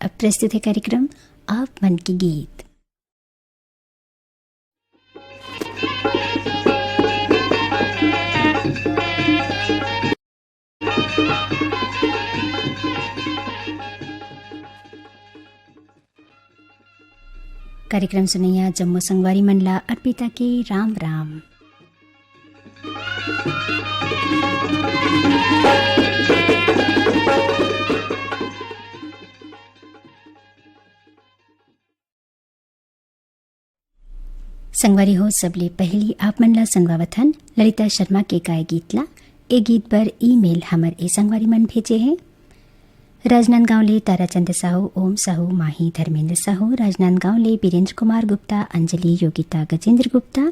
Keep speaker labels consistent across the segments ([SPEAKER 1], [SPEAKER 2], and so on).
[SPEAKER 1] अब प्रस्तुत है कार्यक्रम आप मन के गीत। कार्यक्रम सुनैया जम्मू संगवारी मनला अर्पिता के राम राम। संगवारी हो सबले पहली आप मनला संगवावथन ललिता शर्मा के गाय गीतला। ए गीत पर ईमेल हमर ए संगवारी मन भेजे हैं। राजनांदगांव ले ताराचंद साहू, ओम साहू, माही, धर्मेंद्र साहू, राजनांदगांव ले बीरेंद्र कुमार गुप्ता, अंजलि, योगिता, गजेंद्र गुप्ता,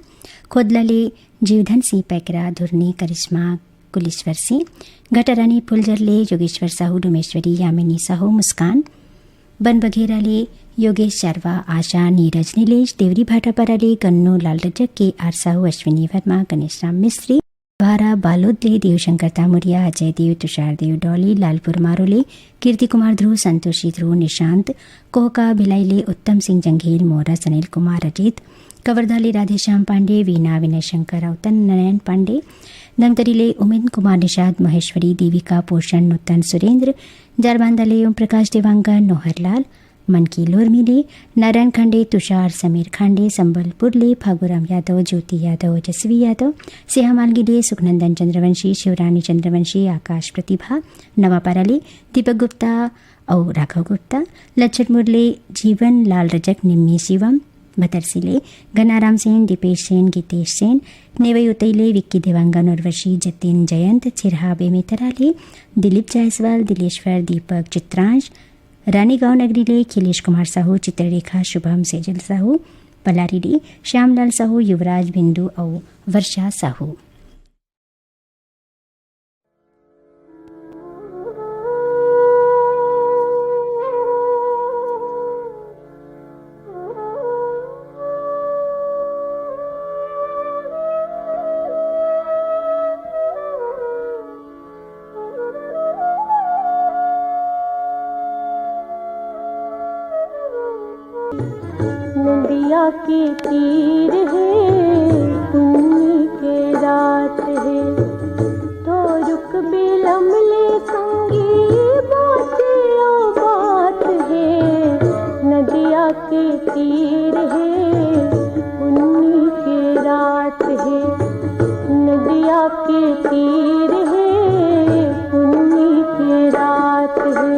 [SPEAKER 1] खोदला ले जीवधन सिंह पैकरा, धुरनी, करिश्मा, कुलेश्वर सिंह, घटरानी फुलझर ले योगेश्वर साहू, डोमेश्वरी, यामिनी साहू, मुस्कान, बन बघेरा ले योगेश शर्मा, आशा, नीरज, नीलेश, देवरी भाटापारा ले गन्नू, लाल रजक, के आर साहू, अश्विनी वर्मा, गणेश राम मिस्त्री, भारा, बालोद ले देवशंकर तामुरिया, अजय देव, तुषार देव, डॉली, लालपुर मारोले, कीर्ति कुमार ध्रुव, संतोषी ध्रुव, निशांत, कोहका भिलाई ले उत्तम सिंह जंघेल, मोरा, सनील कुमार, अजीत, कवर्धा ले राधेश्याम पांडे, वीणा, विनय शंकर राउतन, नयन पांडे, धमतरी ले उमेद कुमार निषाद, महेश्वरी, देविका, पोषण, नूतन, सुरेंद्र, जारबांदा ले ओम प्रकाश देवांगन, नोहरलाल, मन की लोरमी ले नारायण खांडे, तुषार, समीर खांडे, संबलपुर ले फागुराम यादव, ज्योति यादव, जसवी यादव, सिंहमालगी ले सुखनंदन चंद्रवंशी, शिवरानी चंद्रवंशी, आकाश प्रतिभा, नवापारा ले दीपक गुप्ता और राघव गुप्ता, लच्छट मुरले जीवन, लाल रजक, निम्मी शिवम, भतरसी ले घनाराम सेन, दीपेश सेन, गीतेश सेन, नेवई उतैले विक्की देवांगन, उर्वशी, जतिन, जयंत, छिरहा बेमेतरा ले दिलीप जायसवाल, दिलेश्वर, दीपक, चित्रांश, रानीगांव नगरी ले खिलेश कुमार साहू, चित्ररेखा, शुभम, सेजल साहू, पलारी ले श्यामलाल साहू, युवराज, बिंदु और वर्षा साहू।
[SPEAKER 2] नदिया के तीर है, पुन्नी के रात है, तो रुक बिलम ले संगी बात है। नदिया के तीर है, पुन्नी के रात है, नदिया के तीर है, पुन्नी के रात है।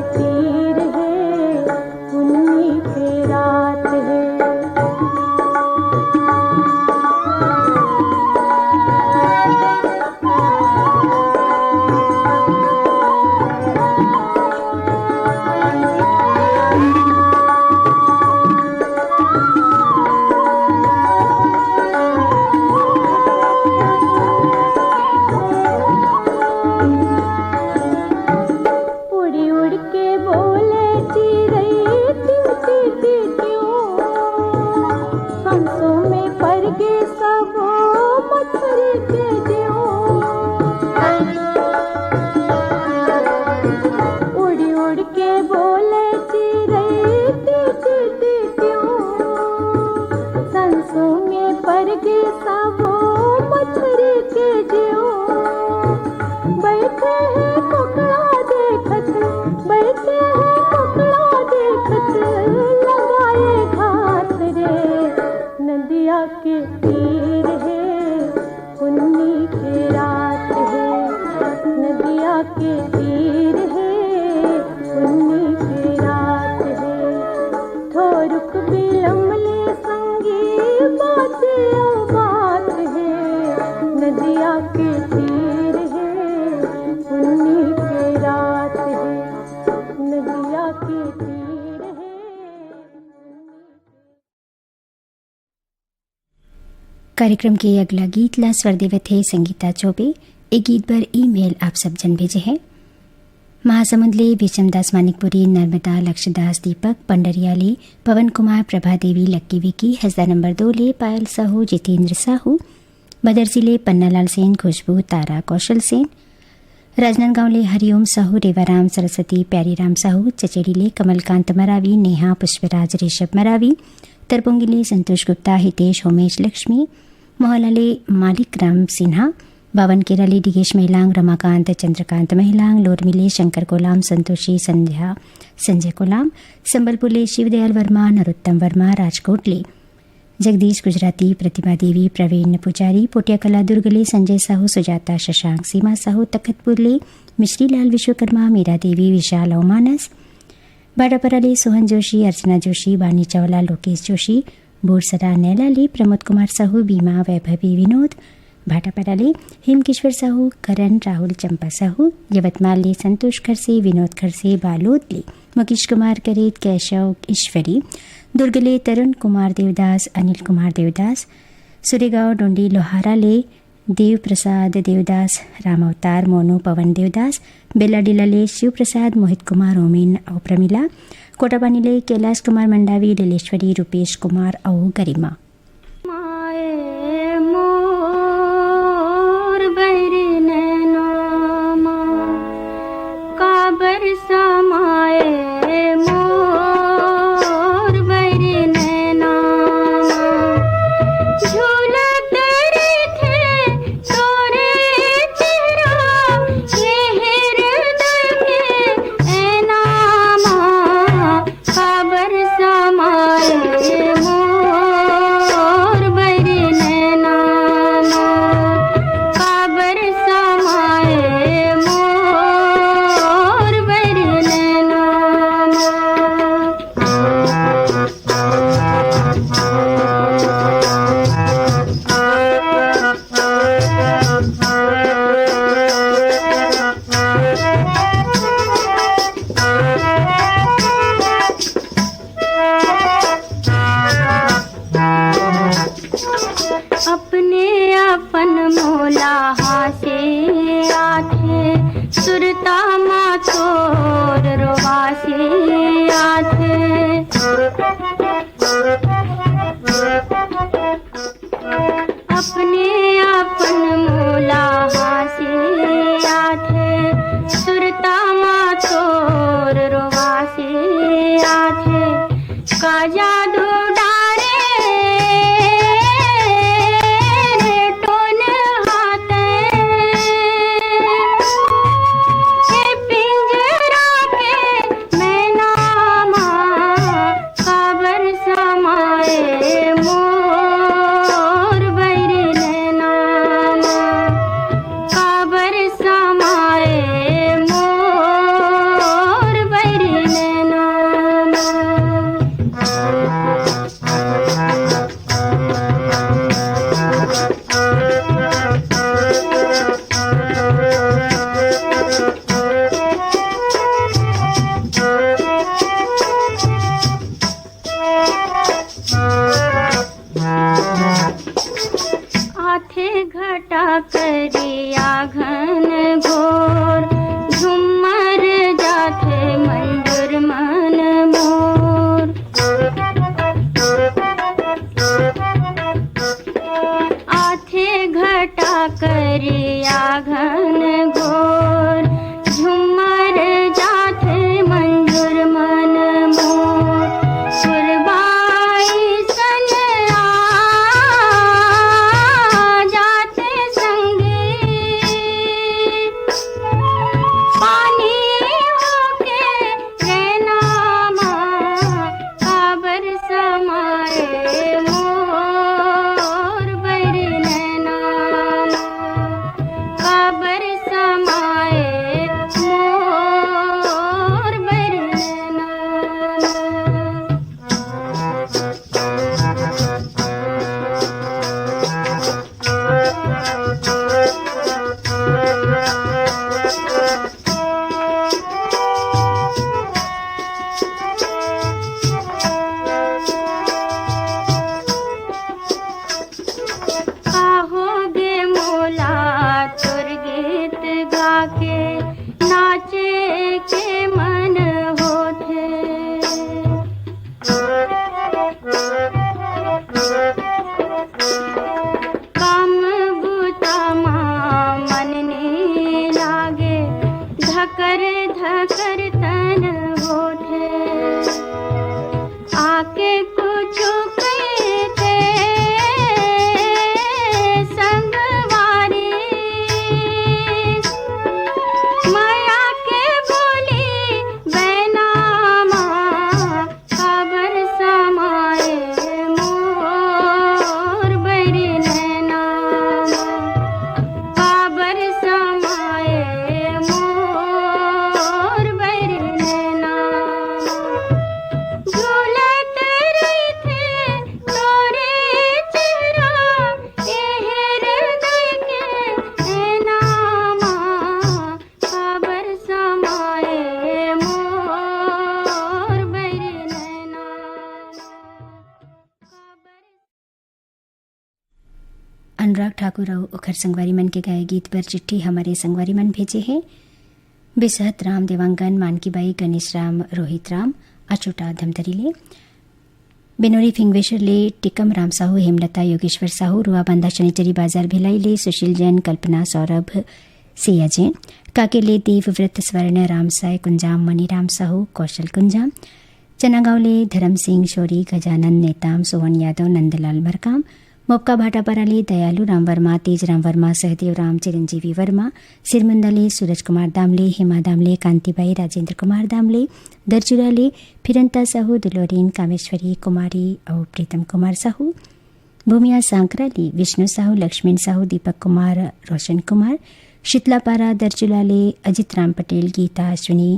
[SPEAKER 2] तीर है, उन्हीं के रात है। उड़ी उड़ के बोले चिड़ै त्यों त्यों त्यों, हंसों में पर गे सब मछली के ज्यों। उड़ी उड़ के बोले चिड़ै त्यों त्यों त्यों, हंसों में पर गे सब मछली के ज्यों। बैठे हैं कोकड़ा देखत, बैठे हैं कोकड़ा देखत, लगाए घाट रे। नदिया के तीर है, उन्हीं के रात है। नदिया के तीर है, उन्हीं के रात है। थोरुक बिलमले संगी बात ओ बात है। नदिया के तीर है, उन्हीं के रात है। नदिया के तीर है।
[SPEAKER 1] कार्यक्रम के अगला गीत ला स्वर देवत है संगीता चौबे। एक गीत पर ईमेल आप सब जन भेजे हैं। महासमुंदले विषमदास मानिकपुरी, नर्मदा, लक्षदास, दीपक पंडरियाली, पवन कुमार, प्रभा देवी, लक्की विकी, हसदा नंबर 2 ले पायल साहू, जितेंद्र साहू, बदरजिले पन्नालाल सेन, खुशबू, तारा, कौशल सेन, राजनांदगांवले हरिओम साहू, रेवाराम, सरस्वती, प्यारीराम साहू, चचेड़ीले कमलकांत मरावी, नेहा, पुष्पराज, ऋषभ मरावी, तरपुंगिले संतोष गुप्ता, हितेश, होमेश, लक्ष्मी, मोहलाले मालिक राम सिन्हा, बावन केराली डिगेश महिलांग, रमाकांत, चंद्रकांत महिलांग, लोरमिले शंकर कोलाम, संतोषी, संध्या, संजय कोलाम, संबलपुरले शिवदयाल वर्मा, नरोत्तम वर्मा, राजकोटले जगदीश गुजराती, प्रतिभा देवी, प्रवीण पुजारी, पोटियाकला दुर्गले संजय साहू, सुजाता, शशांक, सीमा साहू, तखतपुरले मिश्रीलाल विश्वकर्मा, मीरा देवी, विशाल और मानस, भाटापराले सोहन जोशी, अर्चना जोशी, वानी चावला, लोकेश जोशी, बोरसरा नैलाले प्रमोद कुमार साहू, बीमा, वैभवी, विनोद, भाटापराले हिमकिश्वर साहू, करण, राहुल, चंपा साहू, यवतमालले संतोष खरसे, विनोद खरसे, बालोदले मुकेश कुमार करेत, केशव, ईश्वरी, दुर्गले तरुण कुमार देवदास, अनिल कुमार देवदास, सुरेगांव डोंडी लोहाराले देव प्रसाद देवदास, राम अवतार, मोनू, पवन देवदास, बेलाडिलाले शिव प्रसाद, मोहित कुमार, ओमेन और प्रमिला, कोटापानीले कैलाश कुमार मंडावी, लीलेश्वरी, रूपेश कुमार और गरिमा।
[SPEAKER 2] करतन होठे आके कुछ कहते संगवारी माया के बोली बैनामा खबर समाए मोर बैरी नैनामा खबर समाए मोर बैरी नैनामा झूलत रही थे तोरे चेहरा हृदय के नामा खबर समाए मोर बैरी नैनामा खबर
[SPEAKER 1] अनुराग ठाकुर और ओखर संगवारी मन के गाए गीत पर चिट्ठी हमारे संगवारी मन भेजे हैं बिसहत राम देवांगन मानकीबाई गणेश राम रोहित राम अछूटा धमतरीले बेनोरी फिंगवेशरले टिकम राम साहू हेमलता योगेश्वर साहू रुआबांधा शनिचरी बाजार भिलाईले सुशील जैन कल्पना सौरभ सिया जैन काकेले देवव्रत स्वर्ण रामसाय कुंजाम मणिराम साहू कौशल कुंजाम चनागांवले धर्म सिंह शोरी गजानन नेताम सोहन यादव नंदलाल मरकाम मोपका भाटापराले दयालु राम वर्मा तेज राम वर्मा सहदेव राम चिरंजीवी वर्मा सिरमुंदाले सूरज कुमार दामले हेमा दामले कांतिबाई राजेंद्र कुमार दामले दर्जुराले फिरंता साहू दुलोरीन कामेश्वरी कुमारी और प्रीतम कुमार साहू भूमिया सांकराली विष्णु साहू लक्ष्मण साहू दीपक कुमार रोशन कुमार शीतलापारा दर्जुलाले अजित राम पटेल गीता अश्विनी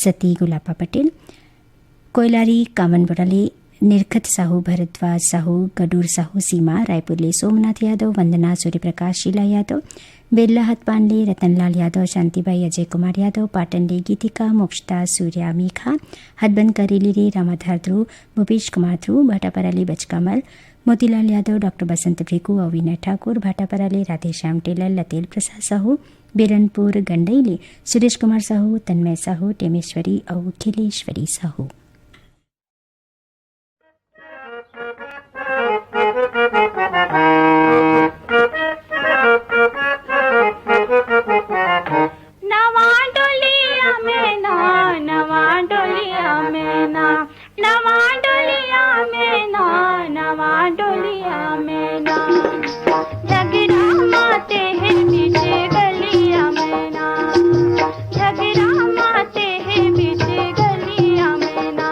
[SPEAKER 1] सती गुलापा पटेल कोयलारी कामनबुराले निरखत साहू भरद्वाज साहू गडूर साहू सीमा रायपुरले सोमनाथ यादव वंदना सूर्यप्रकाश शीला यादव बेल्ला हतपानले रतनलाल यादव शांतिबाई अजय कुमार यादव पाटनले गीतिका मोक्षता सूर्या मीखा हदबंद करेली रे रामाधार ध्रुव भूपेश कुमार ध्रुव भाटापराले बचकामल मोतीलाल यादव डॉक्टर बसंत भ्रिकू और विनय ठाकुर भाटापराले राधेश्याम टेलर लतेल प्रसाद साहू बिरनपुर गंडईले सुरेश कुमार साहू तन्मय साहू टेमेश्वरी और खिलेश्वरी साहू
[SPEAKER 2] नवा डोलिया में ना नवा डोलिया में ना नवा डोलिया में ना नवा डोलिया में ना झगड़ा माते हैं पीछे गलिया में ना झगड़ा माते हैं पीछे गलिया में ना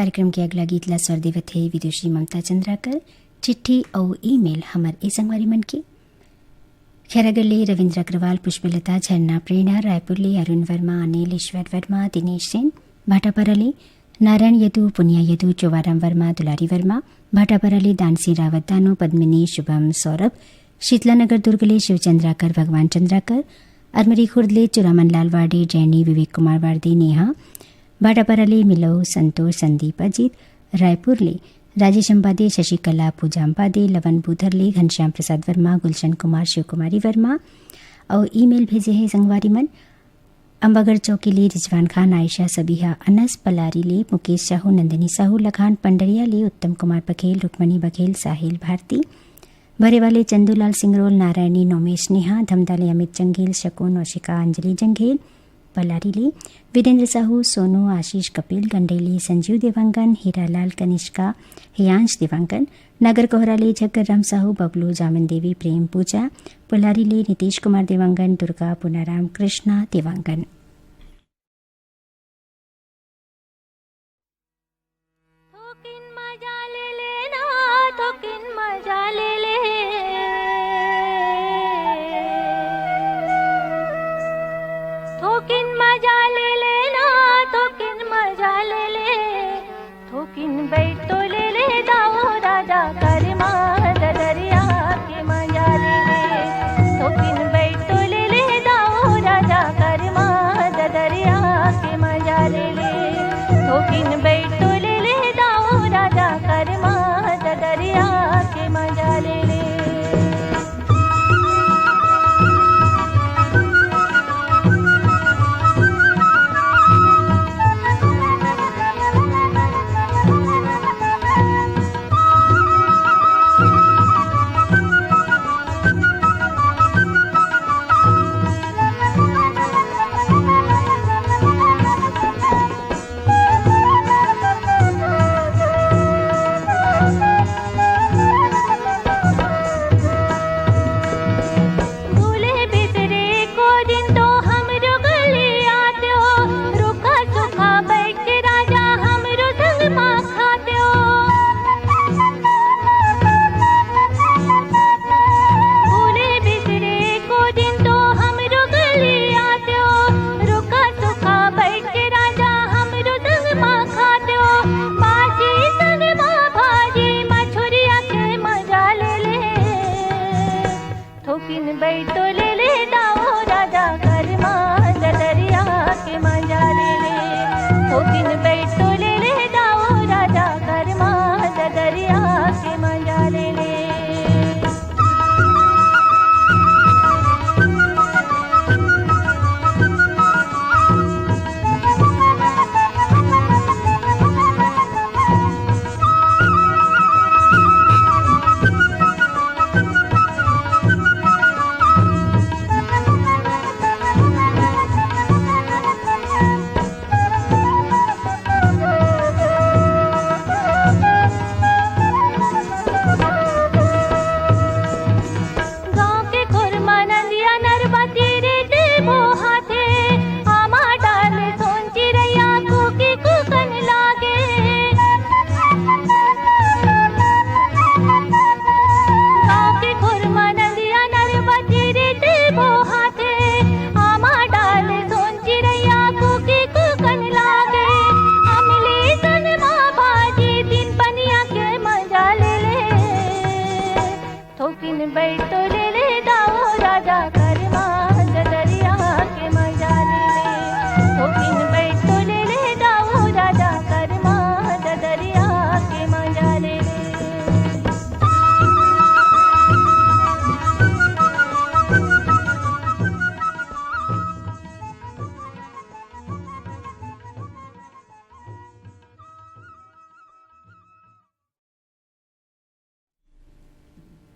[SPEAKER 1] कार्यक्रम के अगला गीत ला स्वर देवत है विदुषी ममता चंद्राकर चिट्ठी और ईमेल हमर ए संगवारी मन के खैरागढ़ रविंद्र अग्रवाल पुष्पलता झरना प्रेरणा रायपुर अरुण वर्मा अनिल ईश्वर वर्मा दिनेश सेन भाटापराले नारायण यदु पुनिया यदु चोवाराम वर्मा दुलारी वर्मा भाटापराले दानसी रावत दानो पद्मिनी शुभम सौरभ शीतलानगर दुर्गले शिवचंद्राकर भगवान चंद्राकर अरमरी खुर्दले चुरामन लाल वाडे जैनी विवेक कुमार वार्दी नेहा भाटापराले मिलौ संतोष संदीप अजीत रायपुरले राजेश अंबादे शशिकला पूजा अंबादे लवन बूधरले घनश्याम प्रसाद वर्मा गुलशन कुमार शिवकुमारी वर्मा और ईमेल भेजे हैं संगवारी मन अंबागढ़ चौकीले रिजवान खान आयशा सबीहा अनस पलारीले मुकेश साहू नंदिनी साहू लखान पंडरियाले उत्तम कुमार बघेल रुक्मणी बघेल साहिल भारती भरेवाले चंदूलाल सिंगरोल नारायणी नोमेश नेहा धमदाले अमित जंघेल शकुन औशिका अंजलि जंघेल पलारीले वीरेंद्र साहू सोनू आशीष कपिल गंडेली संजीव देवांगन हीरालाल कनिष्का हियांश देवांगन नगर कोहराले झक्कर राम साहू बबलू जामन देवी प्रेम पूजा पुलारीले नीतीश कुमार देवांगन दुर्गा पुनाराम कृष्णा देवांगन।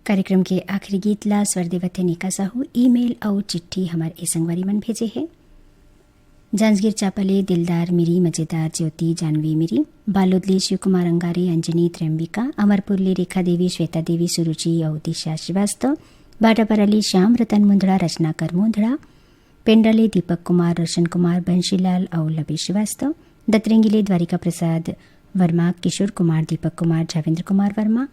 [SPEAKER 1] कार्यक्रम के आखिरी गीत ला स्वर देवते निका साहू ईमेल और चिट्ठी हमार ए संगवारी मन भेजे है जांजगीर चापले दिलदार मिरी मजेदार ज्योति जानवी मिरी बालोदले शिव कुमार अंगारे अंजनी त्र्यंबिका अमरपुरले रेखा देवी श्वेता देवी सुरुचि और दिशा श्रीवास्तव बाटापराली श्याम रतन मुंदड़ा रचनाकर मुंदड़ा पेंडाले दीपक कुमार रोशन कुमार बंशीलाल और लबी श्रीवास्तव दतरेंगीले द्वारिका प्रसाद वर्मा, किशोर कुमार, दीपक कुमार, जावेंद्र कुमार वर्मा,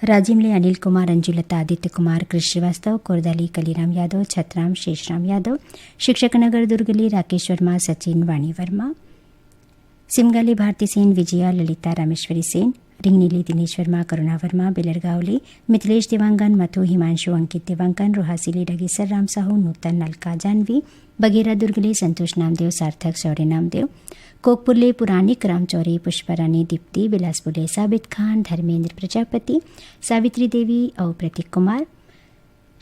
[SPEAKER 1] राजिमले अनिल कुमार, अंजुलता, आदित्य कुमार, कृष श्रीवास्तव, कोरदाली कलीराम यादव, छतराम शेषराम यादव, शिक्षक नगर दुर्गली राकेश वर्मा, सचिन वाणी वर्मा, सिमगाली भारती सेन, विजया, ललिता, रामेश्वरी सेन, रिंगनीली दिनेश वर्मा, करुणा वर्मा, बेलरगावली मिथिलेश देवांगन, मथु, हिमांशु, अंकित देवांगन, रोहासिली डगेसर, राम साहू, नूतन, अलका जानवी, बगेरा दुर्गले संतोष नामदेव, सार्थक, शौर्य नामदेव, कोकपुरले पुराणिक, रामचौरी, पुष्परानी, दीप्ति, बिलासपुरले साबित खान, धर्मेंद्र प्रजापति, सावित्री देवी और प्रतीक कुमार,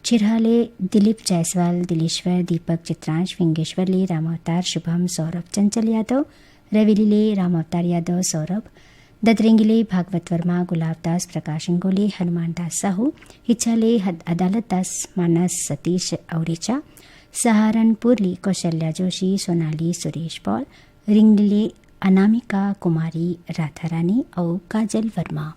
[SPEAKER 1] चिरहाले दिलीप जायसवाल, दिलेश्वर, दीपक, चित्रांश, फिंगेश्वरले रामावतार, शुभम, सौरभ, चंचल यादव, रविलीले रामावतार यादव, सौरभ, ददरेंगिले भागवत वर्मा, गुलाबदास, प्रकाश इंगोले, हनुमान दास साहू, हिच्छाले अदालत दास, मानस, सतीश औरेचा, सहारनपुरली कौशल्या जोशी, सोनाली, सुरेश पॉल, रिंगले अनामिका कुमारी, राधा रानी और काजल वर्मा।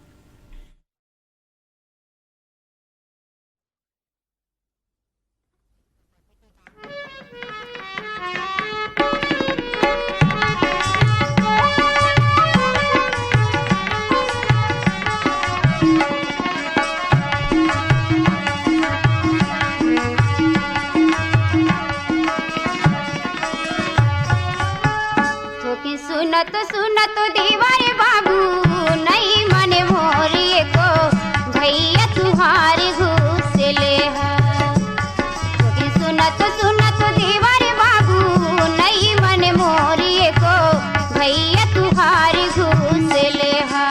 [SPEAKER 3] सुनत सुनत दीवारे बाबू नहीं मने मोरिए को भैया तुम्हारी घूस ले है। सुनत सुनत दीवारे बाबू नहीं मने मोरिए को भैया तुम्हारी घूस ले है।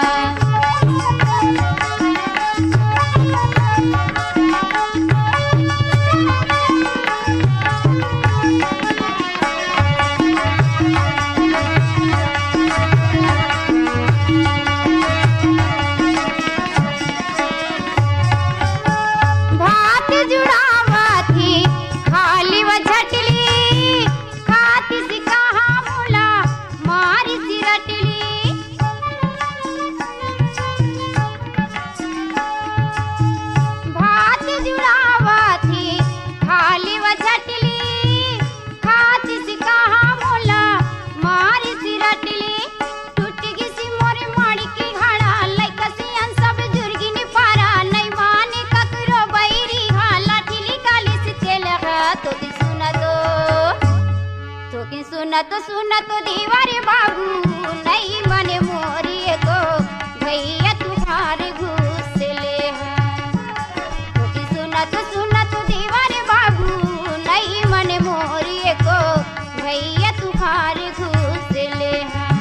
[SPEAKER 3] सुनत सुनत दीवारे बाबू नहीं मने मोरिए को भैया तुम्हारे घूस ले है। सुनत सुनत दीवारे बाबू नहीं मने मोरिए को भैया तुम्हारे घूस ले है।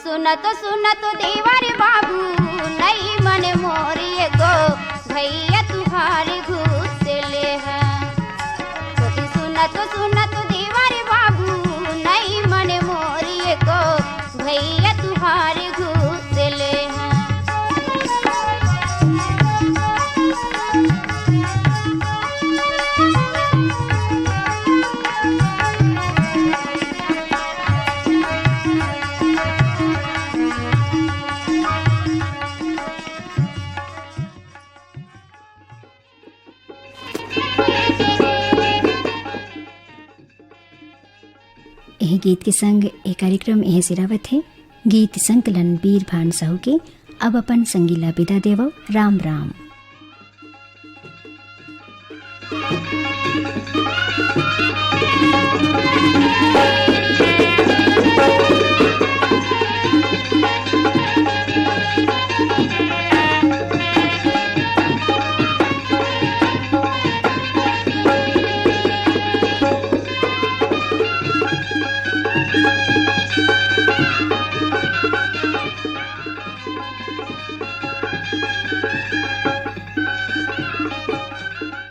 [SPEAKER 3] सुनत सुनत दीवारे बाबू नहीं मने मोरिए को भैया तुम्हारे घूस ले है। सुनत सुनत दीवारे बाबू नहीं मने मोरिए को भैया तुम्हारे घूस ले है।
[SPEAKER 1] यह गीत के संग एक कार्यक्रम यह सिरावत है। गीत संकलन बीर भान साहू के। अब अपन संगीला विदा देव। राम राम।